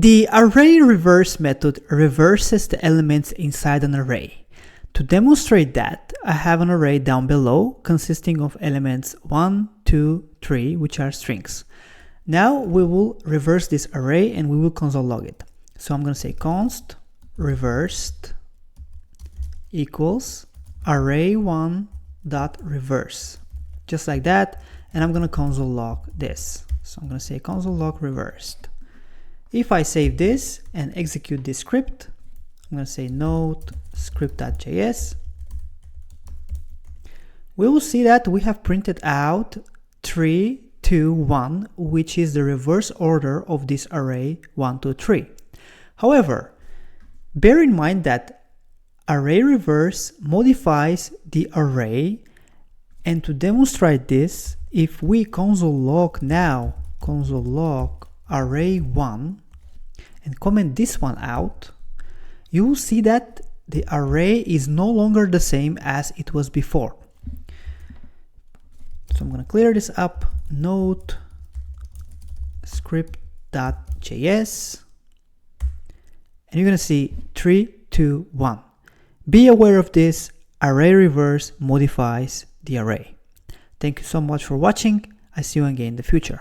The array.reverse method reverses the elements inside an array. To demonstrate that, I have an array down below consisting of elements 1, 2, 3, which are strings. Now we will reverse this array and we will console log it. So I'm going to say const reversed equals array1.reverse, just like that, and I'm going to console log this. So I'm going to say console log reversed. If I save this and execute this script, I'm going to say node script.js. We will see that we have printed out 3, 2, 1, which is the reverse order of this array 1, 2, 3. However, bear in mind that array reverse modifies the array, and to demonstrate this, if we console log now, console log array1 and comment this one out, you will see that the array is no longer the same as it was before. So I'm going to clear this up, node script.js, and you're going to see 3, 2, 1. Be aware of this, array reverse modifies the array. Thank you so much for watching. I see you again in the future.